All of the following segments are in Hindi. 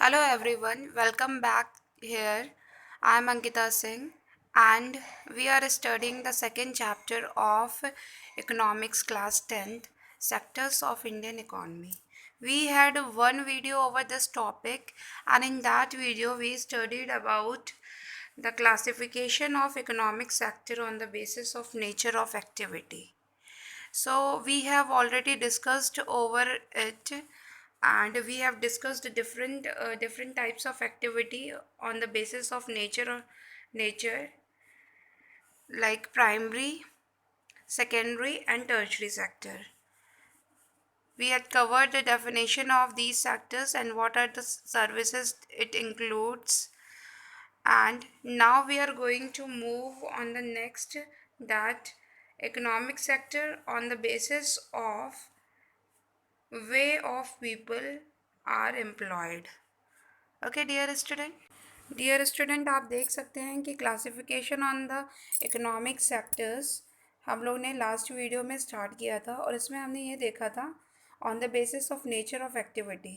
Hello everyone, welcome back here. I am Ankita Singh and we are studying the second chapter of Economics Class 10th Sectors of Indian Economy. We had one video over this topic, and in that video we studied about the classification of economic sector on the basis of nature of activity. So we have already discussed over it, and we have discussed different types of activity on the basis of nature, like primary, secondary, and tertiary sector. We had covered the definition of these sectors and what are the services it includes. And now we are going to move on the next, that economic sector on the basis of way of people are employed. Okay, dear student, आप देख सकते हैं कि classification on the economic sectors हम लोग ने लास्ट वीडियो में स्टार्ट किया था, और इसमें हमने ये देखा था on the basis of nature of activity.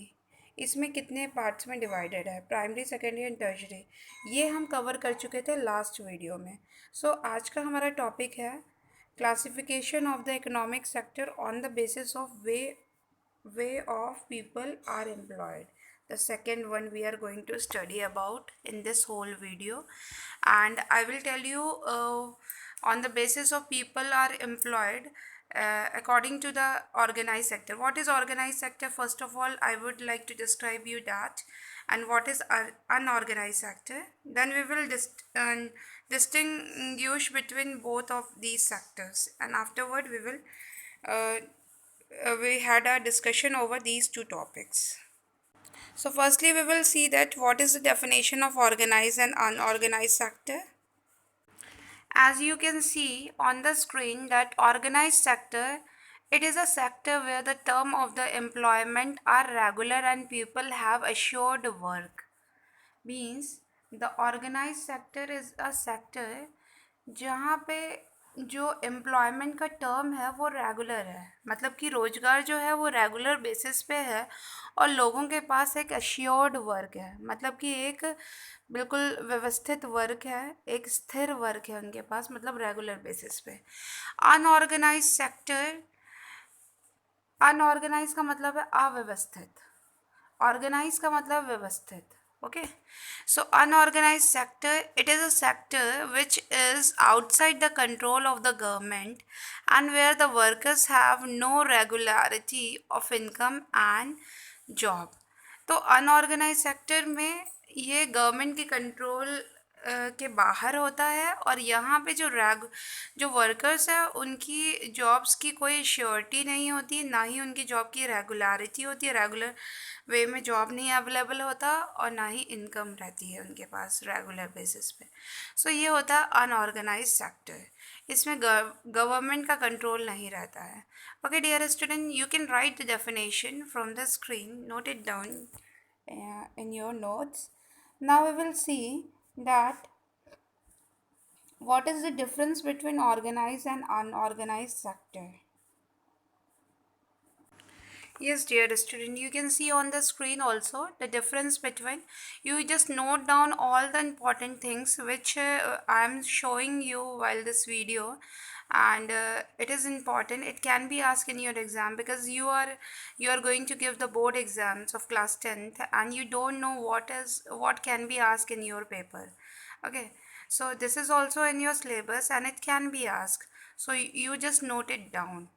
इसमें कितने पार्ट्स में डिवाइडेड है, प्राइमरी, सेकेंडरी एंड टर्शरी, ये हम कवर कर चुके थे लास्ट वीडियो में। सो आज का हमारा टॉपिक है classification of the economic sector on the basis of way of people are employed. The second one we are going to study about in this whole video, and I will tell you on the basis of people are employed according to the organized sector. What is organized sector? First of all, I would like to describe you that, and what is unorganized sector. Then we will distinguish between both of these sectors, and afterward uh, we had a discussion over these two topics. So firstly we will see that what is the definition of organized and unorganized sector. As you can see on the screen, that organized sector, it is a sector where the term of the employment are regular and people have assured work. Means the organized sector is a sector जहाँ पे जो एम्प्लॉयमेंट का टर्म है वो रेगुलर है, मतलब कि रोज़गार जो है वो रेगुलर बेसिस पे है और लोगों के पास एक अश्योर्ड वर्क है, मतलब कि एक बिल्कुल व्यवस्थित वर्क है, एक स्थिर वर्क है उनके पास, मतलब रेगुलर बेसिस पे। अनऑर्गेनाइज सेक्टर, अनऑर्गेनाइज का मतलब है अव्यवस्थित, ऑर्गेनाइज का मतलब व्यवस्थित। Okay, so unorganized sector, it is a sector which is outside the control of the government and where the workers have no regularity of income and job. तो अनऑर्गेनाइज सेक्टर में ये गवर्नमेंट के कंट्रोल के बाहर होता है, और यहाँ पे जो वर्कर्स हैं उनकी जॉब्स की कोई श्योरिटी नहीं होती, ना ही उनकी जॉब की रेगुलरिटी होती है, रेगुलर वे में जॉब नहीं अवेलेबल होता, और ना ही इनकम रहती है उनके पास रेगुलर बेसिस पे। सो ये होता है अनऑर्गेनाइज सेक्टर, इसमें गवर्नमेंट का कंट्रोल नहीं रहता है। Okay dear student, you can write the definition from the screen, note it down in your notes. Now we will see that what is the difference between organized and unorganized sector. Yes, dear student, you can see on the screen also the difference between. You just note down all the important things which I am showing you while this video, and it is important. It can be asked in your exam because you are going to give the board exams of class 10th, and you don't know what can be asked in your paper. Okay, so this is also in your syllabus and it can be asked. So you just note it down.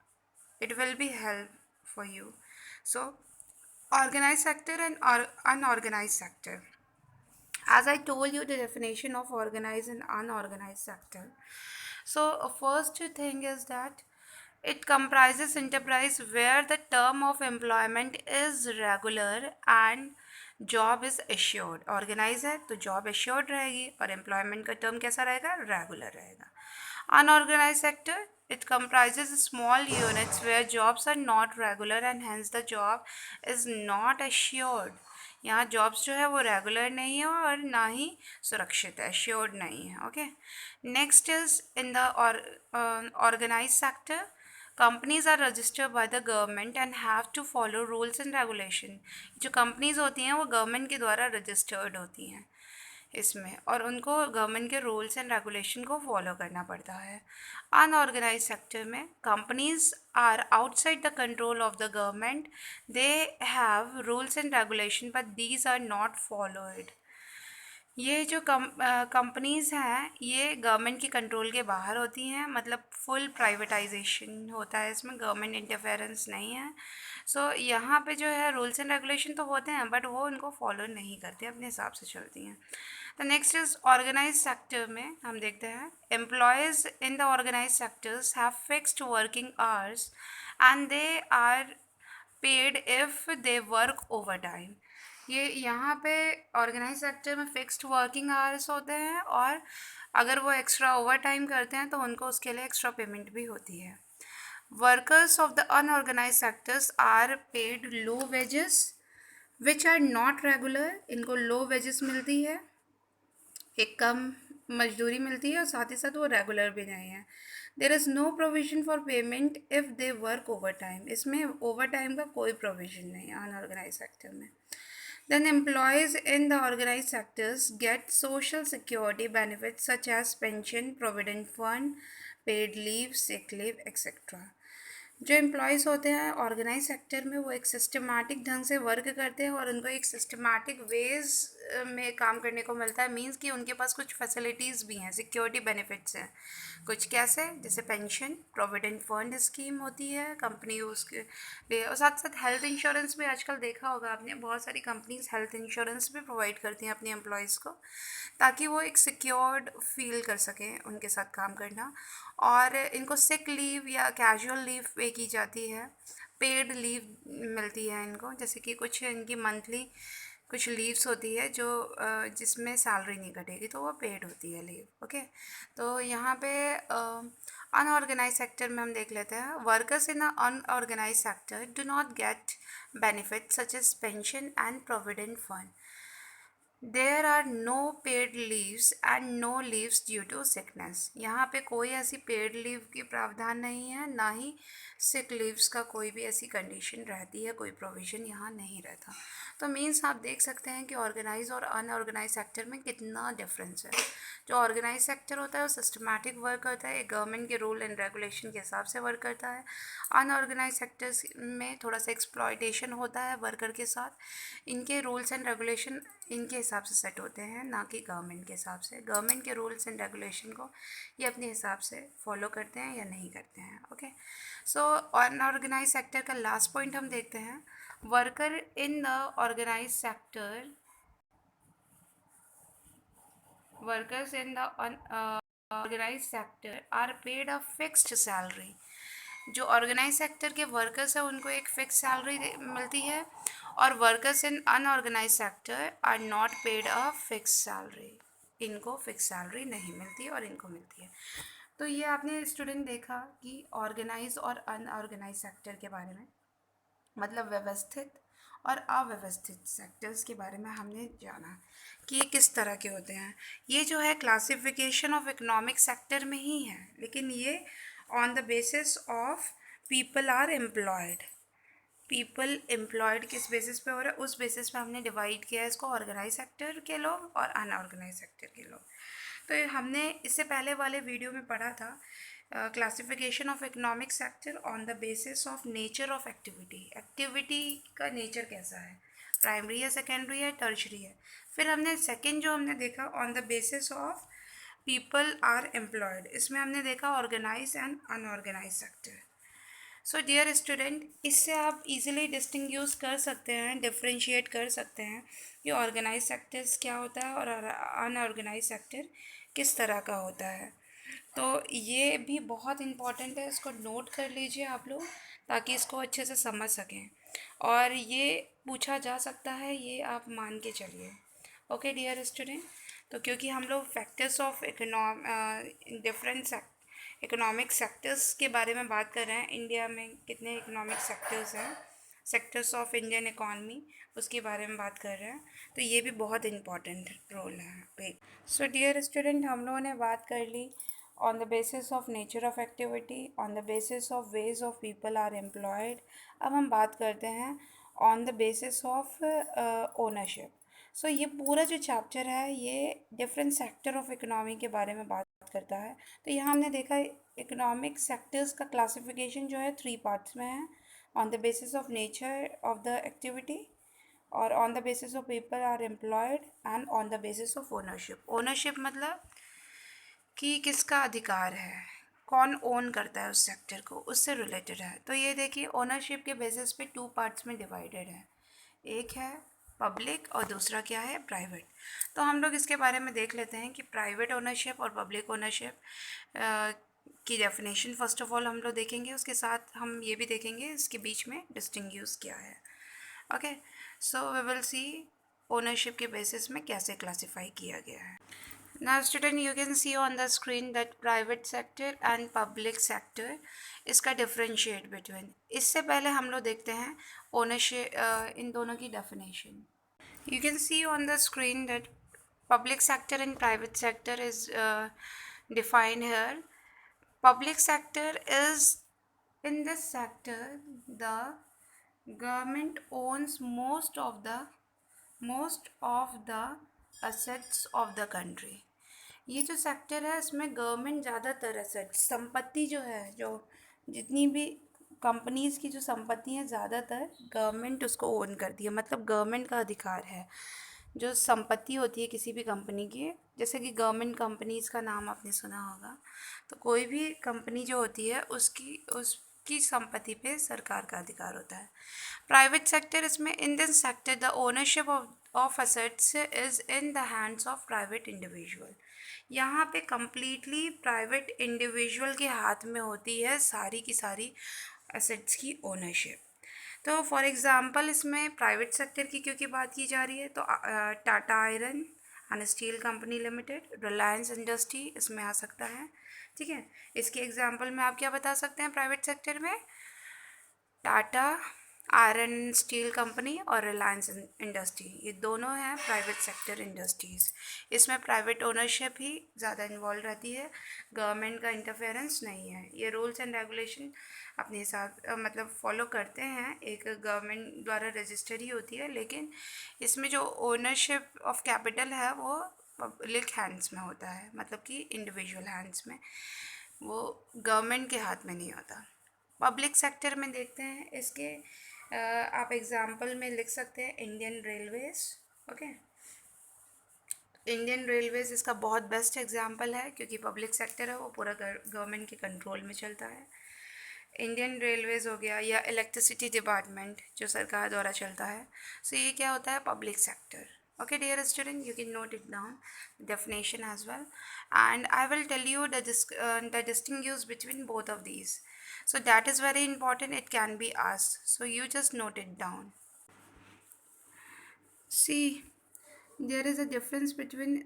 It will be help for you. So organized sector and unorganized sector. As I told you the definition of organized and unorganized sector. So first thing is that it comprises enterprise where the term of employment is regular and job is assured. Organise है तो जॉब एश्योर्ड रहेगी और एम्प्लॉयमेंट का टर्म कैसा रहेगा, रेगुलर रहेगा। Unorganise sector, it comprises small units where jobs are not regular and hence the job is not assured. यहाँ जॉब्स जो है वो रेगुलर नहीं है और ना ही सुरक्षित है, एश्योर्ड नहीं है। Okay, next is in the organise sector companies are registered by the government and have to follow rules and regulation. जो कंपनीज होती हैं वो गवर्नमेंट के द्वारा रजिस्टर्ड होती हैं इसमें, और उनको गवर्नमेंट के रूल्स एंड रेगुलेशन को फॉलो करना पड़ता है। अनऑर्गेनाइज सेक्टर में companies are outside the control of the government, they have rules and regulation but these are not followed. ये जो कंपनीज़ हैं ये गवर्नमेंट के कंट्रोल के बाहर होती हैं, मतलब फुल प्राइवेटाइजेशन होता है इसमें, गवर्नमेंट इंटरफेरेंस नहीं है। सो यहाँ पे जो है रूल्स एंड रेगुलेशन तो होते हैं बट वो उनको फॉलो नहीं करते, अपने हिसाब से चलती हैं। तो नेक्स्ट इज ऑर्गेनाइज सेक्टर में हम देखते हैं employees in the organise sectors have fixed working hours and they are paid if they work over time. ये यहाँ पे ऑर्गेनाइज सेक्टर में फिक्स्ड वर्किंग आवर्स होते हैं, और अगर वो एक्स्ट्रा ओवर टाइम करते हैं तो उनको उसके लिए एक्स्ट्रा पेमेंट भी होती है। Workers of the unorganise sectors are paid low wages which are not regular. इनको लो वेजेस मिलती है, एक कम मजदूरी मिलती है, और साथ ही साथ वो रेगुलर भी नहीं है। There is no provision for payment if they work over time. इसमें ओवर टाइम का कोई प्रोविजन नहीं है अनऑर्गेनाइज सेक्टर में। Then employees in the organized sectors get social security benefits such as pension, provident fund, paid leave, sick leave, etc. जो एम्प्लॉयज़ होते हैं ऑर्गेनाइज सेक्टर में वो एक सिस्टमेटिक ढंग से वर्क करते हैं और उनको एक सिस्टमेटिक वेज में काम करने को मिलता है। मींस कि उनके पास कुछ फैसिलिटीज़ भी हैं, सिक्योरिटी बेनिफिट्स हैं कुछ, कैसे, जैसे पेंशन, प्रोविडेंट फंड स्कीम होती है कंपनी उसके लिए, और साथ साथ हेल्थ इंश्योरेंस भी आजकल देखा होगा आपने, बहुत सारी कंपनीज हेल्थ इंश्योरेंस भी प्रोवाइड करती हैं अपने एम्प्लॉयज़ को, ताकि वो एक सिक्योर्ड फील कर सकें उनके साथ काम करना। और इनको सिक लीव या कैजुअल लीव पे की जाती है, पेड लीव मिलती है इनको, जैसे कि कुछ इनकी मंथली कुछ लीव्स होती है जो जिसमें सैलरी नहीं कटेगी तो वो पेड होती है लीव। ओके, तो यहाँ पे अनऑर्गेनाइज सेक्टर में हम देख लेते हैं workers in unorganise sector do not get benefit such as pension and provident fund. There are no paid leaves and no leaves due to sickness. यहाँ पे कोई ऐसी पेड लीव की प्रावधान नहीं है, ना ही सिक लीव्स का कोई भी ऐसी कंडीशन रहती है, कोई प्रोविज़न यहाँ नहीं रहता। तो मीन्स आप देख सकते हैं कि ऑर्गेनाइज और अनऑर्गेनाइज सेक्टर में कितना डिफरेंस है। जो ऑर्गेनाइज सेक्टर होता है वो सिस्टमैटिक वर्क करता है, एक गवर्नमेंट के रूल एंड रेगुलेशन के हिसाब से वर्क करता है। अनऑर्गेनाइज सेक्टर्स में थोड़ा सा एक्सप्लॉयटेशन होता है वर्कर के साथ, इनके रूल्स एंड रेगुलेशन इनके हिसाब से सेट होते हैं, ना कि गवर्नमेंट के हिसाब से। गवर्नमेंट के रूल्स एंड रेगुलेशन को ये अपने हिसाब से फॉलो करते हैं या नहीं करते हैं। ओके, सो अनऑर्गेनाइज सेक्टर का लास्ट पॉइंट हम देखते हैं worker in the organise sector, workers in the organise sector are paid a fixed salary. जो ऑर्गेनाइज सेक्टर के वर्कर्स हैं उनको एक फिक्स सैलरी मिलती है, और workers in unorganise sector are not paid a fix salary. इनको फिक्स सैलरी नहीं मिलती और इनको मिलती है। तो ये आपने स्टूडेंट देखा कि ऑर्गेनाइज और अनऑर्गेनाइज सेक्टर के बारे में, मतलब व्यवस्थित और अव्यवस्थित सेक्टर्स के बारे में हमने जाना कि ये किस तरह के होते हैं। ये जो है क्लासिफिकेशन ऑफ इकोनॉमिक सेक्टर में ही है, लेकिन ये on the basis of people are employed. People employed किस बेसिस पे हो रहा है, उस बेसिस पे हमने डिवाइड किया है इसको, ऑर्गेनाइज सेक्टर के लोग और अनऑर्गेनाइज सेक्टर के लोग। तो हमने इससे पहले वाले वीडियो में पढ़ा था classification of economic sector on the basis of nature of activity. Activity का नेचर कैसा है, प्राइमरी है, सेकेंडरी है, टर्शरी है। फिर हमने सेकेंड जो हमने देखा on the basis of people are employed, इसमें हमने देखा organise and unorganise sector. So dear student, इससे आप इजीली डिस्टिंग्यूश कर सकते हैं, डिफ्रेंशिएट कर सकते हैं कि ऑर्गेनाइज सेक्टर्स क्या होता है और अनऑर्गेनाइज सेक्टर किस तरह का होता है। तो ये भी बहुत इम्पॉर्टेंट है, इसको नोट कर लीजिए आप लोग ताकि इसको अच्छे से समझ सकें, और ये पूछा जा सकता है, ये आप मान के चलिए। ओके डियर स्टूडेंट, तो क्योंकि हम लोग factors of different economic sectors के बारे में बात कर रहे हैं, इंडिया में कितने इकोनॉमिक सेक्टर्स हैं, सेक्टर्स ऑफ इंडियन इकॉनमी, उसके बारे में बात कर रहे हैं, तो ये भी बहुत इम्पॉर्टेंट रोल है। सो डियर स्टूडेंट, हम लोगों ने बात कर ली on the basis of nature of activity, on the basis of ways of people are employed. अब हम बात करते हैं on the basis of ownership. सो ये पूरा जो चैप्टर है ये डिफरेंट सेक्टर ऑफ इकोनॉमी के बारे में बात करता है. तो यहाँ हमने देखा इकोनॉमिक सेक्टर्स का क्लासिफिकेशन जो है 3 पार्ट्स में है. On the basis of nature of the activity, और on the basis of people are employed, and on the basis of ownership. Ownership मतलब कि किसका अधिकार है, कौन ओन करता है उस सेक्टर को, उससे रिलेटेड है. तो ये देखिए ओनरशिप के बेसिस पे 2 पार्ट्स में डिवाइडेड है. एक है पब्लिक और दूसरा क्या है, प्राइवेट. तो हम लोग इसके बारे में देख लेते हैं कि प्राइवेट ओनरशिप और पब्लिक ओनरशिप की डेफिनेशन फर्स्ट ऑफ ऑल हम लोग देखेंगे. उसके साथ हम ये भी देखेंगे इसके बीच में डिस्टिंग्विश क्या है. Okay, so we will see ownership के बेसिस में कैसे क्लासीफाई किया गया है. Now student, you can see on the screen that private sector and public sector इसका differentiate between. इससे पहले हम लोग देखते हैं ownership इन दोनों की definition. You can see on the screen that public sector and private sector is defined here. Public sector is, in this sector the government owns most of the assets of the country. ये जो सेक्टर है इसमें गवर्नमेंट ज़्यादातर एसेट, संपत्ति जो है, जो जितनी भी कंपनीज़ की जो संपत्ति है ज़्यादातर गवर्नमेंट उसको ओन करती है. मतलब गवर्नमेंट का अधिकार है. जो संपत्ति होती है किसी भी कंपनी की, जैसे कि गवर्नमेंट कंपनीज़ का नाम आपने सुना होगा, तो कोई भी कंपनी जो होती है उसकी संपत्ति पे सरकार का अधिकार होता है. प्राइवेट सेक्टर, इसमें in this sector the ownership of assets is in the hands of private individual. यहाँ पे कम्प्लीटली प्राइवेट इंडिविजुअल के हाथ में होती है सारी की सारी एसेट्स की ओनरशिप. तो फॉर एग्ज़ाम्पल इसमें प्राइवेट सेक्टर की क्योंकि बात की जा रही है तो Tata iron and steel company limited, Reliance industry इसमें आ सकता है. ठीक है, इसके एग्जांपल में आप क्या बता सकते हैं प्राइवेट सेक्टर में, टाटा आयरन स्टील कंपनी और रिलायंस इंडस्ट्री, ये दोनों हैं प्राइवेट सेक्टर इंडस्ट्रीज़. इसमें प्राइवेट ओनरशिप ही ज़्यादा इन्वॉल्व रहती है, गवर्नमेंट का इंटरफेरेंस नहीं है. ये रूल्स एंड रेगुलेशन अपने हिसाब मतलब फॉलो करते हैं, एक गवर्नमेंट द्वारा रजिस्टर ही होती है, लेकिन इसमें जो ओनरशिप ऑफ कैपिटल है वो पब्लिक हैंड्स में होता है, मतलब कि इंडिविजुअल हैंड्स में, वो गवर्नमेंट के हाथ में नहीं होता. पब्लिक सेक्टर में देखते हैं इसके आप एग्जाम्पल में लिख सकते हैं Indian Railways. Okay, Indian Railways इसका बहुत बेस्ट एग्जाम्पल है क्योंकि पब्लिक सेक्टर है, वो पूरा गवर्नमेंट के कंट्रोल में चलता है. इंडियन रेलवेज़ हो गया, या इलेक्ट्रिसिटी डिपार्टमेंट जो सरकार द्वारा चलता है. सो ये क्या होता है, public sector. Okay dear student, you can note it down, definition as well, and I will tell you the distinguish between both of these. So that is very important, it can be asked, so you just note it down. See, there is a difference between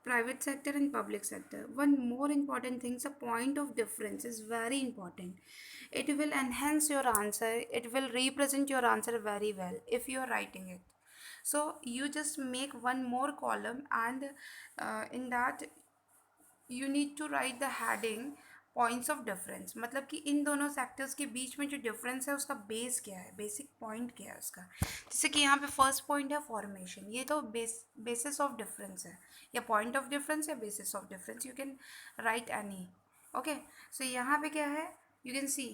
private sector and public sector. One more important thing, the point of difference is very important. It will enhance your answer, it will represent your answer very well if you are writing it. So you just make one more column, and in that you need to write the heading points of difference. मतलब कि इन दोनों सेक्टर्स के बीच में जो डिफरेंस है उसका बेस क्या है, बेसिक पॉइंट क्या है उसका. जैसे कि यहाँ पे फर्स्ट पॉइंट है फॉर्मेशन, ये तो बेसिस ऑफ डिफरेंस है, या पॉइंट ऑफ डिफरेंस या basis of difference, you can write any. Okay, so यहाँ पे क्या है, you can see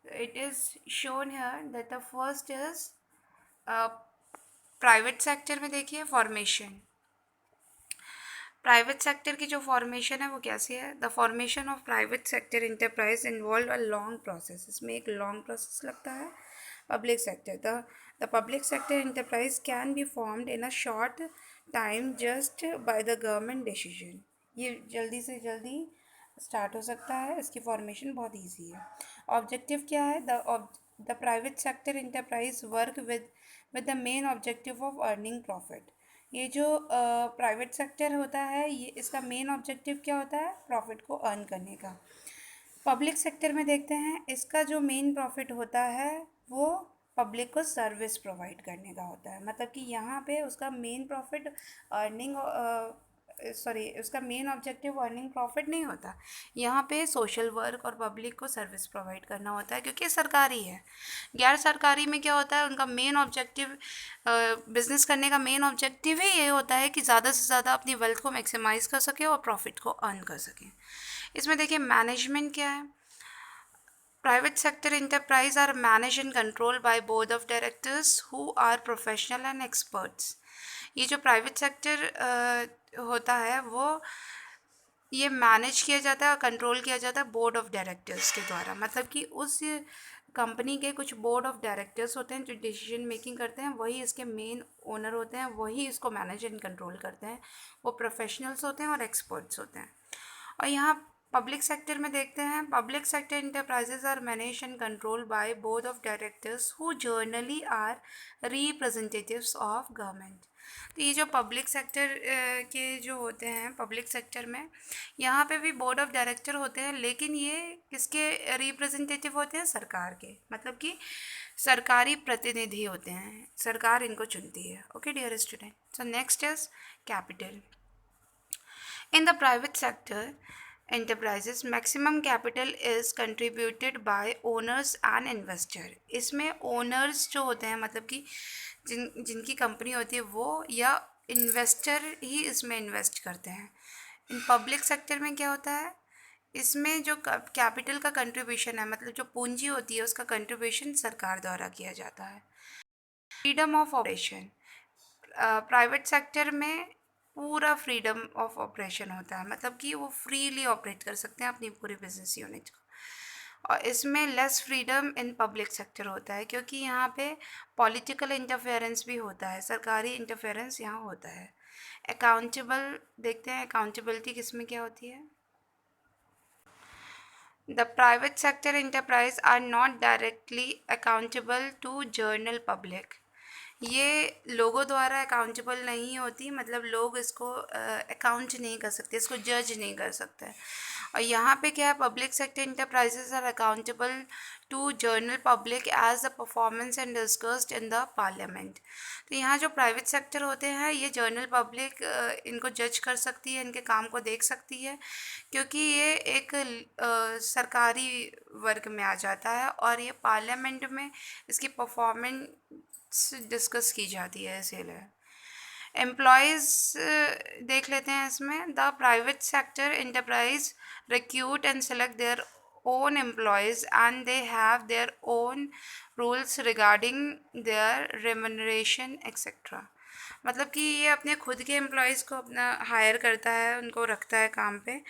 it is shown here that the first is private sector में देखिए फॉर्मेशन. प्राइवेट सेक्टर की जो फॉर्मेशन है वो कैसी है, the formation of private sector enterprise involve a long process. इसमें एक लॉन्ग प्रोसेस लगता है. Public sector, the public sector enterprise can be formed in a short time just by the government decision. ये जल्दी से जल्दी स्टार्ट हो सकता है, इसकी फॉर्मेशन बहुत ईजी है. ऑब्जेक्टिव क्या है, the private sector enterprise work with the main objective of earning profit. ये जो प्राइवेट सेक्टर होता है ये इसका मेन ऑब्जेक्टिव क्या होता है, प्रॉफिट को अर्न करने का. पब्लिक सेक्टर में देखते हैं इसका जो मेन प्रॉफिट होता है वो पब्लिक को सर्विस प्रोवाइड करने का होता है. मतलब कि यहाँ पे उसका मेन प्रॉफिट अर्निंग उसका मेन ऑब्जेक्टिव अर्निंग प्रॉफिट नहीं होता। यहाँ पे सोशल वर्क और पब्लिक को सर्विस प्रोवाइड करना होता है, क्योंकि सरकारी है। गैर सरकारी में क्या होता है, उनका मेन ऑब्जेक्टिव, बिजनेस करने का मेन ऑब्जेक्टिव ही ये होता है कि ज़्यादा से ज़्यादा अपनी वेल्थ को मैक्सिमाइज़ कर सके और प्रॉफिट को अर्न कर सकें। इसमें देखिए मैनेजमेंट क्या है। Private sector enterprise are managed and controlled by board of directors who are professional and experts. ये जो प्राइवेट सेक्टर होता है वो ये मैनेज किया जाता है और कंट्रोल किया जाता है बोर्ड ऑफ डायरेक्टर्स के द्वारा। मतलब कि उस कंपनी के कुछ बोर्ड ऑफ डायरेक्टर्स होते हैं जो डिसीजन मेकिंग करते हैं, वही इसके मेन ओनर होते हैं, वही इसको मैनेज एंड कंट्रोल करते हैं। वो प्रोफेशनल्स होते हैं और एक्सपर्ट्स होते हैं। और यहाँ पब्लिक सेक्टर में देखते हैं, public sector enterprises are manage and control by board of directors who generally are representatives of government. तो ये जो पब्लिक सेक्टर के जो होते हैं पब्लिक सेक्टर में, यहाँ पे भी बोर्ड ऑफ डायरेक्टर होते हैं, लेकिन ये किसके रिप्रेजेंटेटिव होते हैं, सरकार के। मतलब कि सरकारी प्रतिनिधि होते हैं, सरकार इनको चुनती है। Okay dear student, so next is capital. In the private sector enterprises, maximum capital is contributed by owners and investor. इसमें owners जो होते हैं, मतलब कि जिनकी कंपनी होती है वो, या इन्वेस्टर ही इसमें इन्वेस्ट करते हैं। इन पब्लिक सेक्टर में क्या होता है, इसमें जो कैपिटल का कंट्रीब्यूशन है, मतलब जो पूंजी होती है उसका कंट्रीब्यूशन सरकार द्वारा किया जाता है। Freedom of operation, private sector में पूरा फ्रीडम ऑफ ऑपरेशन होता है, मतलब कि वो फ्रीली ऑपरेट कर सकते हैं अपनी पूरी बिजनेस यूनिट को। और इसमें less freedom in public sector होता है, क्योंकि यहाँ पे पॉलिटिकल इंटरफेरेंस भी होता है, सरकारी इंटरफेरेंस यहाँ होता है। अकाउंटेबल देखते हैं, अकाउंटेबिलिटी किसमें क्या होती है। The private sector enterprise are not directly accountable to general public. ये लोगों द्वारा अकाउंटेबल नहीं होती, मतलब लोग इसको अकाउंट नहीं कर सकते, इसको जज नहीं कर सकते। और यहाँ पे क्या है, public sector enterprises are accountable to general public as the performance and discussed in the parliament. तो यहाँ जो प्राइवेट सेक्टर होते हैं ये जनरल पब्लिक इनको जज कर सकती है, इनके काम को देख सकती है, क्योंकि ये एक सरकारी वर्ग में आ जाता है और ये पार्लियामेंट में इसकी परफॉर्मेंस डिस्कस की जाती है, इसीलिए। एम्प्लॉयज़ देख लेते हैं इसमें। The private sector enterprise recruit and select their own employees and they have their own rules regarding their remuneration etc. मतलब कि ये अपने खुद के एम्प्लॉयज़ को अपना हायर करता है, उनको रखता है काम पे,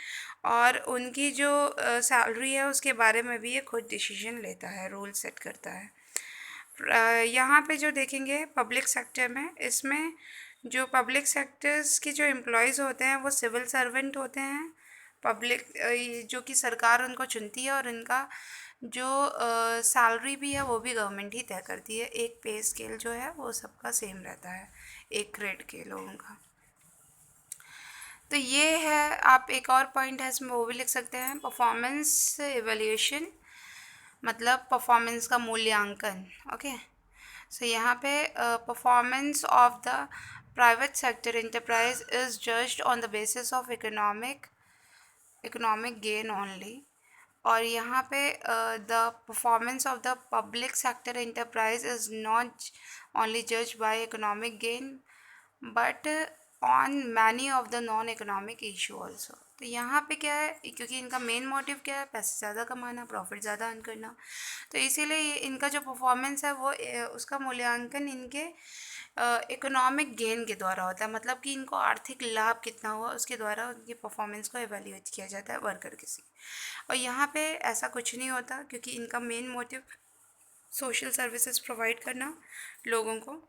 और उनकी जो सैलरी है उसके बारे में भी ये खुद डिसीजन लेता है, रूल सेट करता है। यहाँ पे जो देखेंगे पब्लिक सेक्टर में, इसमें जो पब्लिक सेक्टर्स के जो एम्प्लॉयज़ होते हैं वो सिविल सर्वेंट होते हैं, पब्लिक जो कि सरकार उनको चुनती है, और इनका जो सैलरी भी है वो भी गवर्नमेंट ही तय करती है। एक पे स्केल जो है वो सबका सेम रहता है, एक ग्रेड के लोगों का। तो ये है, आप एक और पॉइंट है इसमें वो भी लिख सकते हैं, परफॉर्मेंस एवेल्यूएशन, मतलब परफॉर्मेंस का मूल्यांकन। ओके, सो यहाँ पे performance of the private sector enterprise is judged on the basis of economic gain only. और यहाँ पे the performance of the public sector enterprise is not only जज by economic gain but on many of the non economic issue also. तो यहाँ पे क्या है, क्योंकि इनका मेन मोटिव क्या है, पैसे ज़्यादा कमाना, प्रॉफिट ज़्यादा अर्न करना, तो इसीलिए इनका जो परफॉर्मेंस है वो उसका मूल्यांकन इनके इकोनॉमिक गेन के द्वारा होता है, मतलब कि इनको आर्थिक लाभ कितना हुआ उसके द्वारा उनकी परफॉर्मेंस को एवेल्यूएट किया जाता है वर्कर किसी। और यहाँ पे ऐसा कुछ नहीं होता, क्योंकि इनका main motive social services provide करना लोगों को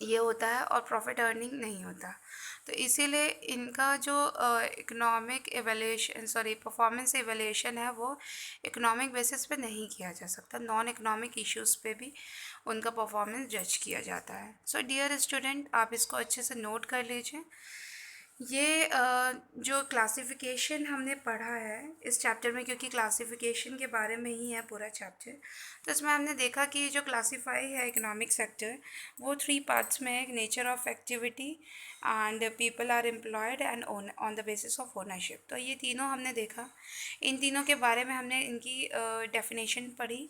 ये होता है, और प्रॉफिट अर्निंग नहीं होता। तो इसीलिए इनका जो इकोनॉमिक परफॉर्मेंस एवेल्यूएशन है वो इकोनॉमिक बेसिस पे नहीं किया जा सकता, नॉन इकोनॉमिक इश्यूज़ पे भी उनका परफॉर्मेंस जज किया जाता है। सो डियर स्टूडेंट, आप इसको अच्छे से नोट कर लीजिए ये जो क्लासिफिकेशन हमने पढ़ा है इस चैप्टर में, क्योंकि क्लासिफिकेशन के बारे में ही है पूरा चैप्टर, तो इसमें हमने देखा कि जो क्लासीफाई है इकोनॉमिक सेक्टर, वो 3 पार्ट्स में है: nature of activity and people are employed and own on the basis of ownership. तो ये तीनों हमने देखा। इन तीनों के बारे में हमने इनकी डेफिनेशन पढ़ी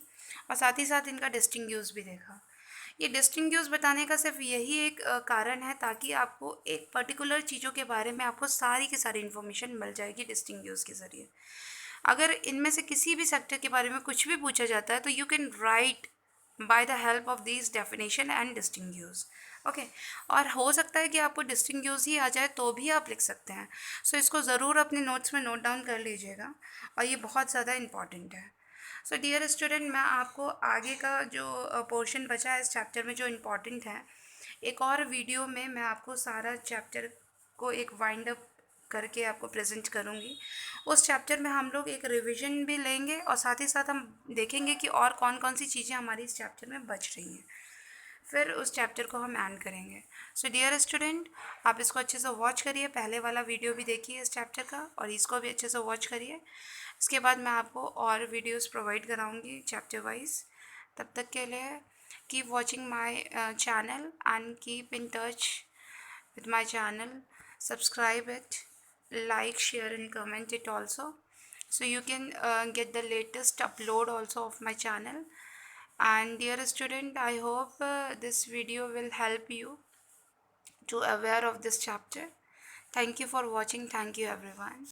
और साथ ही साथ इनका डिस्टिंग्यूश भी देखा। ये डिस्टिंग्यूश बताने का सिर्फ यही एक कारण है ताकि आपको एक पर्टिकुलर चीज़ों के बारे में आपको सारी की सारी इन्फॉर्मेशन मिल जाएगी डिस्टिंग्यूश के ज़रिए। अगर इनमें से किसी भी सेक्टर के बारे में कुछ भी पूछा जाता है तो you can write by the help of this definition and distinguish. Okay, और हो सकता है कि आपको डिस्टिंग्यूश ही आ जाए तो भी आप लिख सकते हैं। सो इसको ज़रूर अपने नोट्स में नोट डाउन कर लीजिएगा और ये बहुत ज़्यादा इम्पॉर्टेंट है। सो डियर स्टूडेंट, मैं आपको आगे का जो पोर्शन बचा है इस चैप्टर में जो इम्पोर्टेंट है, एक और वीडियो में मैं आपको सारा चैप्टर को एक वाइंड अप करके आपको प्रेजेंट करूँगी। उस चैप्टर में हम लोग एक रिवीजन भी लेंगे और साथ ही साथ हम देखेंगे कि और कौन कौन सी चीज़ें हमारी इस चैप्टर में बच रही हैं, फिर उस चैप्टर को हम एंड करेंगे। सो डियर स्टूडेंट, आप इसको अच्छे से वॉच करिए, पहले वाला वीडियो भी देखिए इस चैप्टर का और इसको भी अच्छे से वॉच करिए। इसके बाद मैं आपको और वीडियोस प्रोवाइड कराऊंगी चैप्टर वाइज। तब तक के लिए keep watching my channel and keep in touch with my channel. Subscribe it, like, share and comment it also, so you can get the latest upload also of my channel. And dear student, I hope this video will help you to aware of this chapter. Thank you for watching. Thank you everyone.